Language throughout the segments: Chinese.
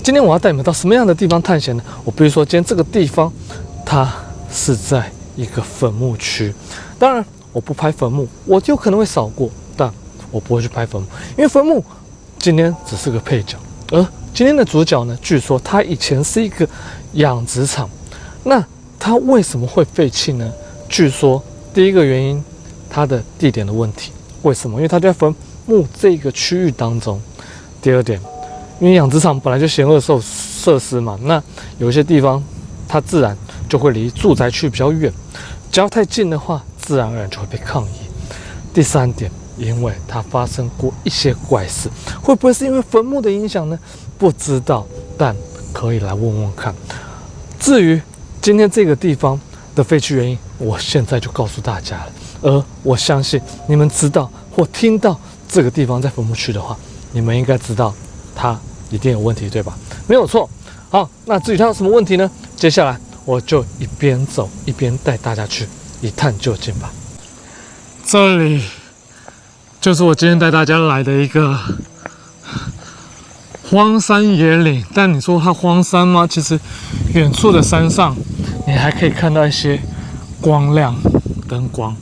今天我要带你们到什么样的地方探险呢？我必须说，今天这个地方它是在一个坟墓区。当然，我不拍坟墓，我就可能会扫过，但我不会去拍坟墓，因为坟墓今天只是个配角。而今天的主角呢，据说它以前是一个养殖场。那它为什么会废弃呢？据说第一个原因，它的地点的问题。为什么？因为它在坟墓这个区域当中。第二点，因为养殖场本来就嫌恶设施嘛，那有一些地方它自然就会离住宅区比较远，只要太近的话，自然而然就会被抗议。第三点，因为它发生过一些怪事，会不会是因为坟墓的影响呢？不知道，但可以来问问看。至于今天这个地方的废弃原因，我现在就告诉大家了。而我相信你们知道或听到这个地方在坟墓区的话，你们应该知道它一定有问题，对吧？没有错。好，那至于它有什么问题呢？接下来我就一边走一边带大家去一探究竟吧。这里就是我今天带大家来的一个荒山野岭，但你说它荒山吗？其实远处的山上你还可以看到一些光亮、灯光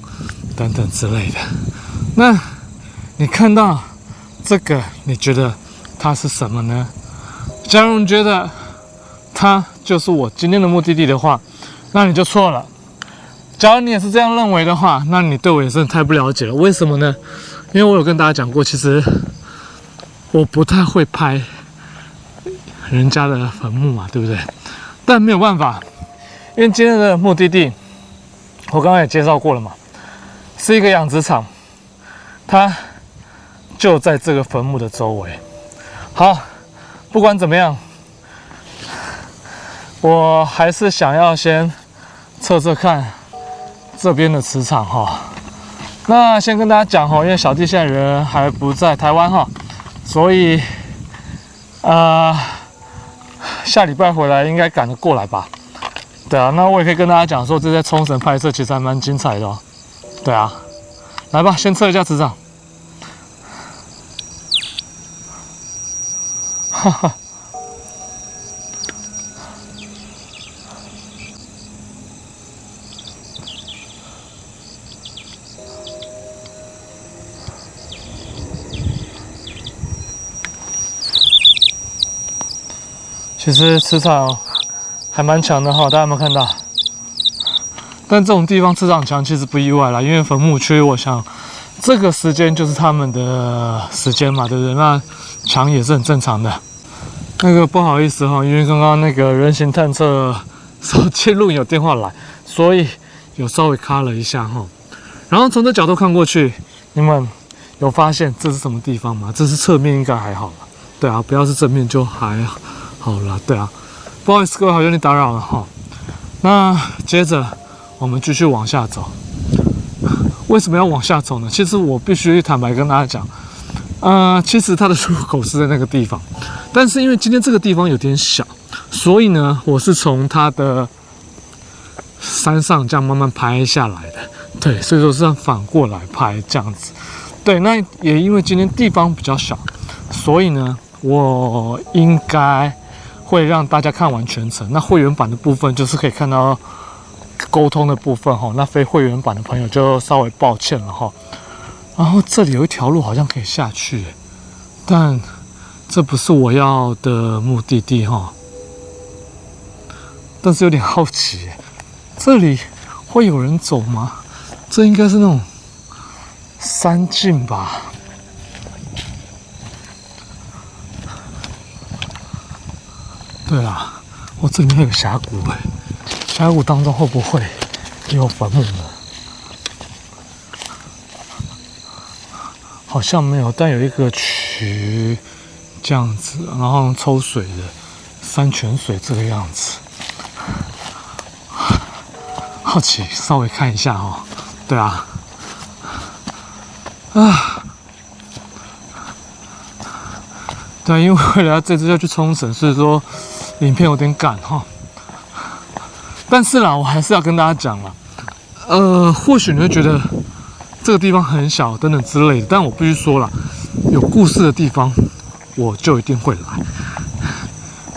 等等之类的。那你看到这个，你觉得它是什么呢？假如你觉得它就是我今天的目的地的话，那你就错了。假如你也是这样认为的话，那你对我也真的太不了解了。为什么呢？因为我有跟大家讲过，其实我不太会拍人家的坟墓嘛，对不对？但没有办法，因为今天的目的地我刚刚也介绍过了嘛，是一个养殖场，它就在这个坟墓的周围。好，不管怎么样，我还是想要先测测看这边的磁场哈。那先跟大家讲哈，因为小弟现在人还不在台湾哈，所以下礼拜回来应该赶得过来吧？对啊，那我也可以跟大家讲说，这在冲绳拍摄其实还蛮精彩的哦。对啊，来吧，先测一下磁场。哈哈。其实磁场还蛮强的哈，大家有没有看到？但这种地方磁场强其实不意外啦，因为坟墓区，我想这个时间就是他们的时间嘛，对不对？那强也是很正常的。那个不好意思哈，因为刚刚那个人形探测手机录影有电话来，所以有稍微卡了一下哈。然后从这角度看过去，你们有发现这是什么地方吗？这是侧面应该还好吧？对啊，不要是正面就还好了。对啊，不好意思各位，好有点打扰了哈。那接着我们继续往下走。为什么要往下走呢？其实我必须坦白跟大家讲，其实它的入口是在那个地方，但是因为今天这个地方有点小，所以呢，我是从它的山上这样慢慢拍下来的。对，所以说是这样反过来拍这样子。对，那也因为今天地方比较小，所以呢，我应该会让大家看完全程。那会员版的部分就是可以看到沟通的部分哈，那非会员版的朋友就稍微抱歉了哈。然后这里有一条路好像可以下去，但这不是我要的目的地哈。但是有点好奇，这里会有人走吗？这应该是那种山径吧。对啦，这里面有个峡谷哎，峡谷当中会不会有坟墓呢？好像没有，但有一个渠这样子，然后抽水的山泉水这个样子。好奇，稍微看一下哦。对啊，对，因为为了这次要去冲绳，所以说影片有点赶哈。但是啦，我还是要跟大家讲啦，或许你会觉得这个地方很小等等之类的，但我必须说啦，有故事的地方我就一定会来。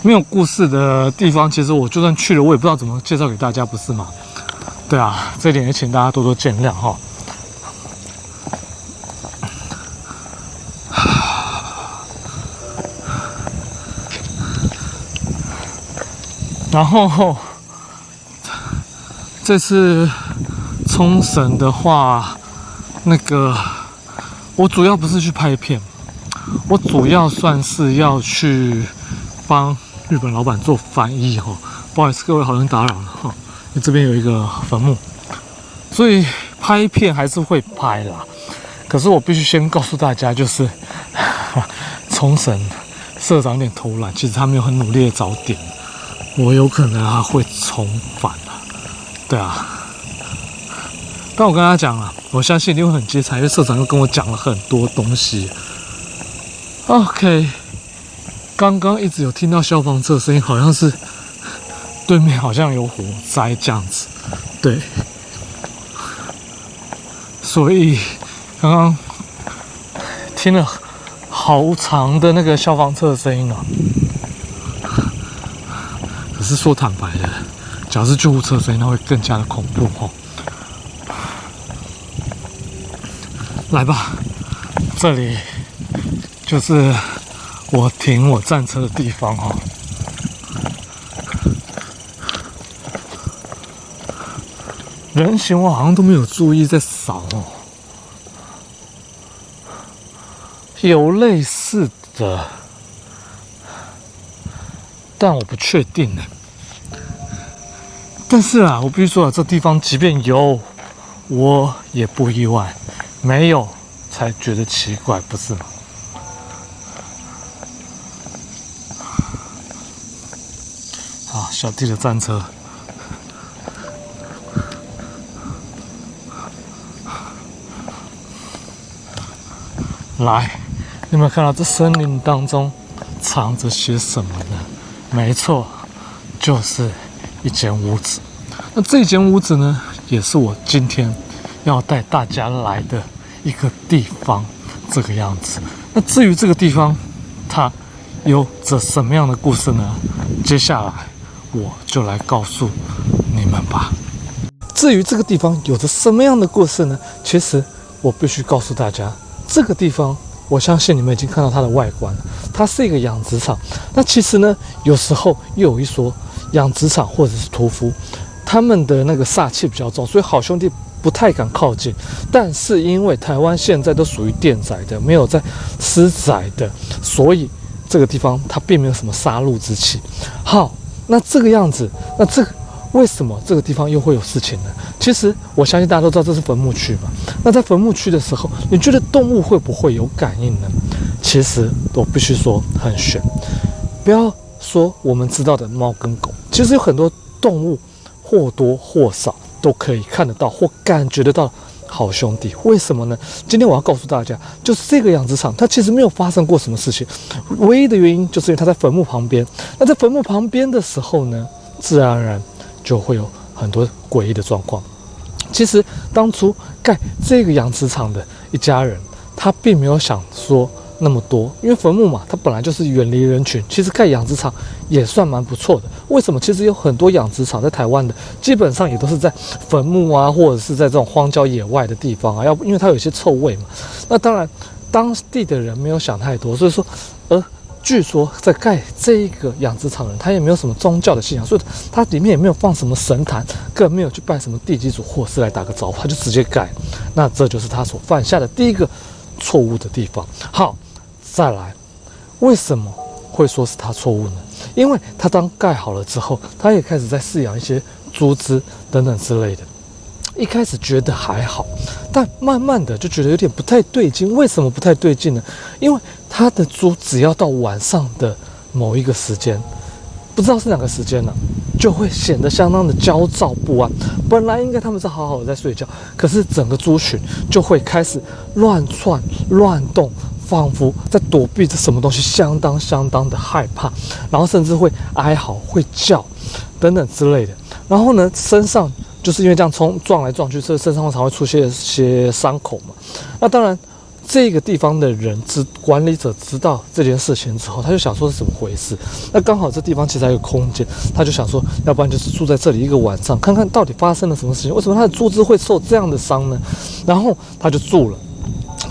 没有故事的地方，其实我就算去了，我也不知道怎么介绍给大家，不是吗？对啊，这一点也请大家多多见谅哈。然后这次冲绳的话，那个我主要不是去拍片，我主要算是要去帮日本老板做翻译哈。不好意思，各位好人打扰了哈，因为这边有一个坟墓，所以拍片还是会拍啦。可是我必须先告诉大家，就是冲绳社长有点偷懒，其实他没有很努力的找点。我有可能会重返啊，对啊。但我跟他讲啊，我相信一定会很精彩，因为社长又跟我讲了很多东西。OK， 刚刚一直有听到消防车的声音，好像是对面好像有火灾这样子，对。所以刚刚听了好长的那个消防车的声音啊。可是说坦白的，假如是救护车的声音，那会更加的恐怖哦。来吧，这里就是我停我战车的地方哦。人行我好像都没有注意在扫哦，有类似的，但我不确定呢。但是啊，我必须说啊，这地方即便有，我也不意外；没有，才觉得奇怪，不是吗？啊，小弟的战车，来，你有没有看到这森林当中藏着些什么呢？没错，就是一间屋子。那这间屋子呢，也是我今天要带大家来的一个地方，这个样子。那至于这个地方，它有着什么样的故事呢？接下来我就来告诉你们吧。至于这个地方有着什么样的故事呢？其实我必须告诉大家，这个地方，我相信你们已经看到它的外观了，它是一个养殖场。那其实呢，有时候又有一说，养殖场或者是屠夫，他们的那个煞气比较重，所以好兄弟不太敢靠近。但是因为台湾现在都属于电宰的，没有在私宰的，所以这个地方它并没有什么杀戮之气。好，那这个样子，那这个为什么这个地方又会有事情呢？其实我相信大家都知道这是坟墓区嘛。那在坟墓区的时候，你觉得动物会不会有感应呢？其实我必须说很悬。不要说我们知道的猫跟狗，其实有很多动物或多或少都可以看得到或感觉得到好兄弟。为什么呢？今天我要告诉大家，就是这个养殖场它其实没有发生过什么事情，唯一的原因就是因为它在坟墓旁边。那在坟墓旁边的时候呢，自然而然就会有很多诡异的状况。其实当初盖这个养殖场的一家人，他并没有想说那么多，因为坟墓嘛，它本来就是远离人群。其实盖养殖场也算蛮不错的。为什么？其实有很多养殖场在台湾的，基本上也都是在坟墓啊，或者是在这种荒郊野外的地方啊，因为它有一些臭味嘛。那当然，当地的人没有想太多，所以说，据说在盖这一个养殖场的人，他也没有什么宗教的信仰，所以他里面也没有放什么神坛，更没有去拜什么地基主或是来打个招呼，他就直接盖。那这就是他所犯下的第一个错误的地方。好，再来，为什么会说是他错误呢？因为他当盖好了之后，他也开始在饲养一些猪只等等之类的。一开始觉得还好，但慢慢的就觉得有点不太对劲。为什么不太对劲呢？因为他的猪只要到晚上的某一个时间，不知道是哪个时间呢，就会显得相当的焦躁不安。本来应该他们是好好的在睡觉，可是整个猪群就会开始乱窜乱动，仿佛在躲避着什么东西，相当的害怕，然后甚至会哀嚎、会叫等等之类的。然后呢，身上就是因为这样撞来撞去，这身上常会出现一些伤口嘛。那当然，这个地方的人管理者知道这件事情之后，他就想说是怎么回事。那刚好这地方其实还有空间，他就想说，要不然就是住在这里一个晚上，看看到底发生了什么事情，为什么他的猪只会受这样的伤呢？然后他就住了。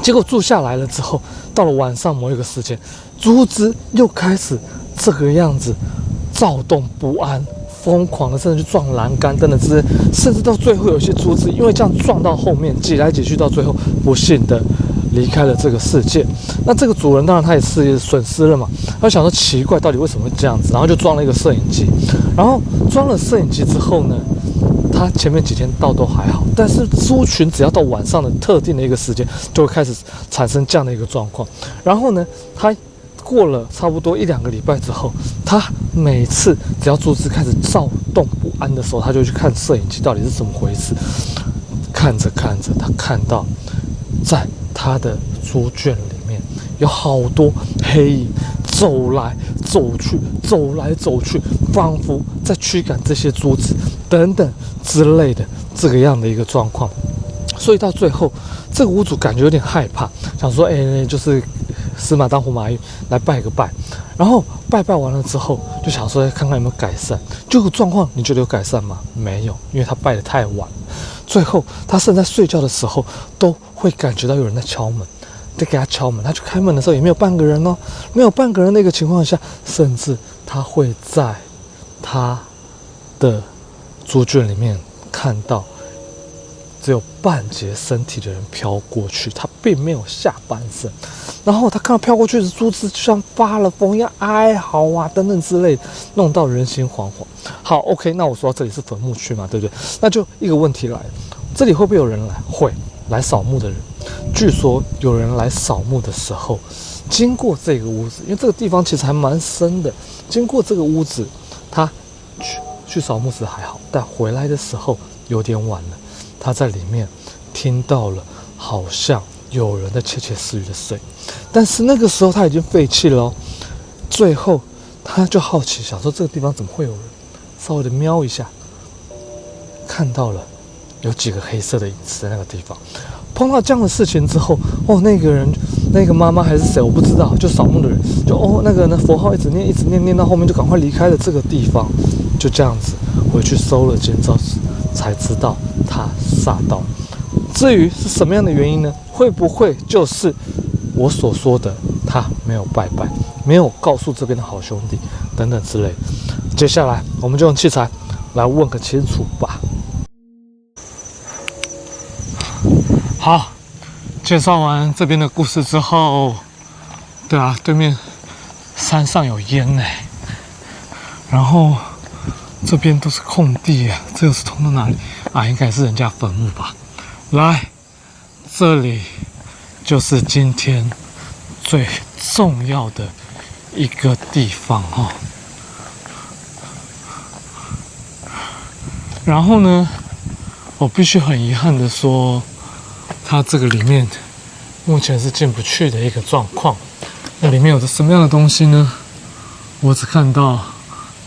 结果住下来了之后，到了晚上某一个时间，猪只又开始这个样子躁动不安。疯狂的，甚至去撞栏杆等等之类，甚至到最后有些猪只因为这样撞到后面，挤来挤去，到最后不幸的离开了这个世界。那这个主人当然他也是损失了嘛，他想说奇怪，到底为什么会这样子？然后就装了一个摄影机，然后装了摄影机之后呢，他前面几天倒都还好，但是猪群只要到晚上的特定的一个时间，就会开始产生这样的一个状况。然后呢，他过了差不多1-2个礼拜之后，他每次只要猪只开始躁动不安的时候，他就去看摄影机到底是怎么回事。看着看着，他看到在他的猪圈里面有好多黑影走来走去，走来走去，仿佛在驱赶这些猪只等等之类的这个样的一个状况。所以到最后，这个屋主感觉有点害怕，想说，就是死马当活马医，来拜个拜。然后拜完了之后，就想说看看有没有改善。这个状况你觉得有改善吗？没有，因为他拜得太晚。最后他甚至在睡觉的时候都会感觉到有人在敲门，在给他敲门。他去开门的时候也没有半个人哦，没有半个人的一个情况下，甚至他会在他的猪圈里面看到只有半截身体的人飘过去，他并没有下半身。然后他看到飘过去的猪只就像发了疯一样哀嚎啊等等之类的，弄到人心惶惶。好 ，OK， 那我说到这里是坟墓区嘛，对不对？那就一个问题来了，这里会不会有人来？会来扫墓的人。据说有人来扫墓的时候，经过这个屋子，因为这个地方其实还蛮深的，经过这个屋子，他去扫墓时还好，但回来的时候有点晚了。他在里面听到了好像有人在窃窃私语的声音，但是那个时候他已经废弃了哦。最后他就好奇，想说这个地方怎么会有人？稍微的瞄一下，看到了有几个黑色的影子在那个地方。碰到这样的事情之后，那个人，那个妈妈还是谁我不知道，就扫墓的人，就那个呢佛号一直念到后面就赶快离开了这个地方，就这样子回去收了监照纸，才知道他煞到。至于是什么样的原因呢？会不会就是我所说的他没有拜拜，没有告诉这边的好兄弟等等之类的？接下来我们就用器材来问个清楚吧。好，介绍完这边的故事之后，对啊，对面山上有烟呢，然后这边都是空地啊，这个是通到哪里啊？应该是人家坟墓吧。来，这里就是今天最重要的一个地方哦。然后呢，我必须很遗憾的说，它这个里面目前是进不去的一个状况。那里面有着什么样的东西呢？我只看到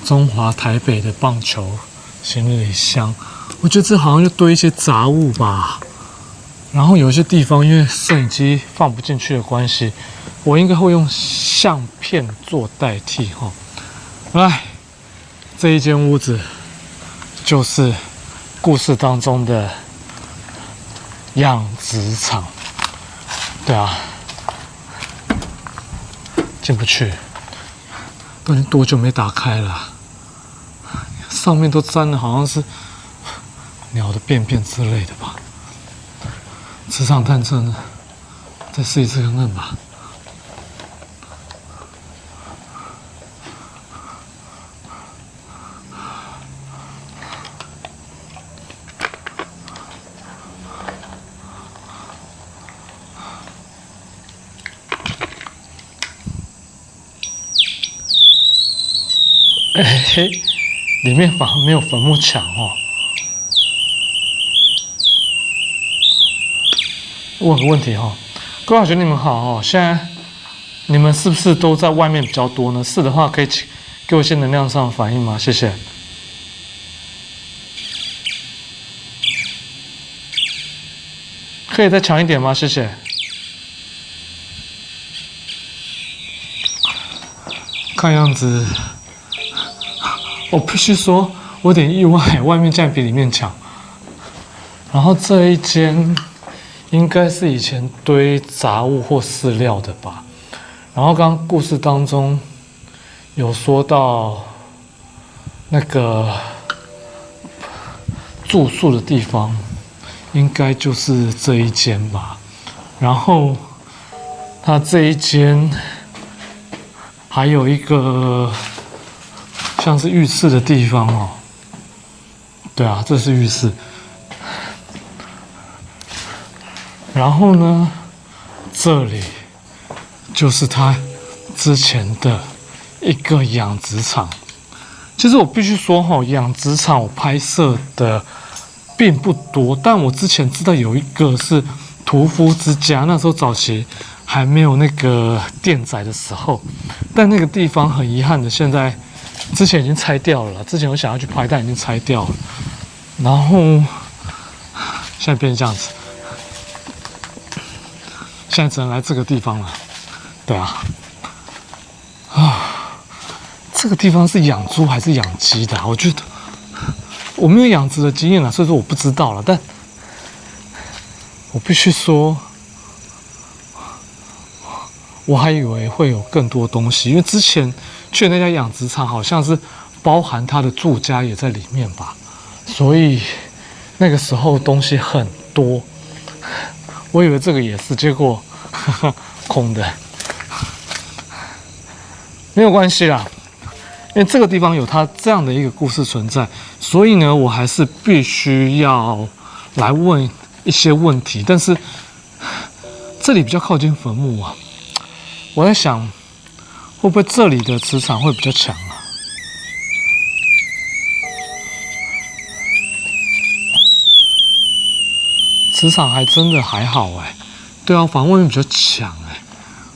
中华台北的棒球行李箱，我觉得这好像就堆一些杂物吧。然后有一些地方因为摄影机放不进去的关系，我应该会用相片做代替哈。来，这一间屋子就是故事当中的养殖场。对啊，进不去，都已经多久没打开了？上面都沾了好像是鸟的便便之类的吧。磁场探测呢？再试一次看看吧。嘿，里面反而没有坟墓墙哦。问个问题哈，各位同学你们好哦，现在你们是不是都在外面比较多呢？是的话，可以请给我一些能量上的反应吗？谢谢。可以再强一点吗？谢谢。看样子，我必须说，我有点意外，外面竟然比里面强。然后这一间应该是以前堆杂物或饲料的吧。然后刚刚故事当中有说到那个住宿的地方，应该就是这一间吧。然后它这一间还有一个像是浴室的地方哦。对啊，这是浴室。然后呢，这里就是他之前的一个养殖场。其实我必须说哈，养殖场我拍摄的并不多，但我之前知道有一个是屠夫之家，那时候早期还没有那个电载的时候，但那个地方很遗憾的，现在之前已经拆掉了。之前我想要去拍，但已经拆掉了。然后现在变成这样子。现在只能来这个地方了，对啊，这个地方是养猪还是养鸡的？我觉得我没有养殖的经验了，所以说我不知道了。但我必须说，我还以为会有更多东西，因为之前去那家养殖场好像是包含他的住家也在里面吧，所以那个时候东西很多。我以为这个也是，结果空的，没有关系啦，因为这个地方有它这样的一个故事存在，所以呢，我还是必须要来问一些问题。但是这里比较靠近坟墓啊，我在想，会不会这里的磁场会比较强啊？磁场还真的还好哎，对啊，反而外面比较强哎，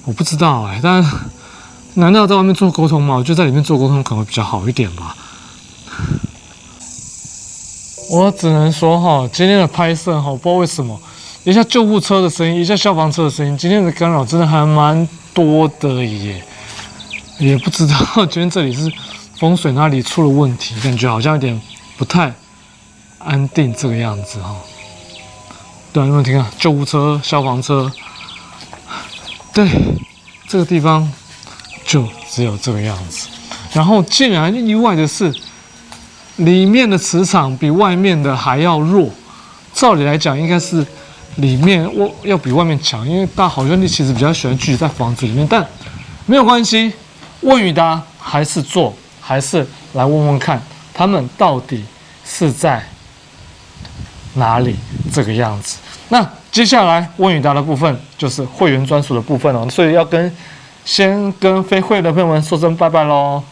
我不知道哎，但难道在外面做沟通吗？我觉得在里面做沟通可能会比较好一点吧。我只能说哈，今天的拍摄哈，不知道为什么，一下救护车的声音，一下消防车的声音，今天的干扰真的还蛮多的耶。也不知道今天这里是风水哪里出了问题，感觉好像有点不太安定这个样子哈。对啊，有没有听啊？救护车、消防车，对，这个地方就只有这个样子。然后竟然意外的是，里面的磁场比外面的还要弱。照理来讲，应该是里面要比外面强，因为大好兄弟其实比较喜欢聚集在房子里面。但没有关系，问与答还是做，还是来问问看，他们到底是在哪里这个样子。那接下来问与答的部分就是会员专属的部分哦，所以要先跟非会的朋友们说声拜拜喽。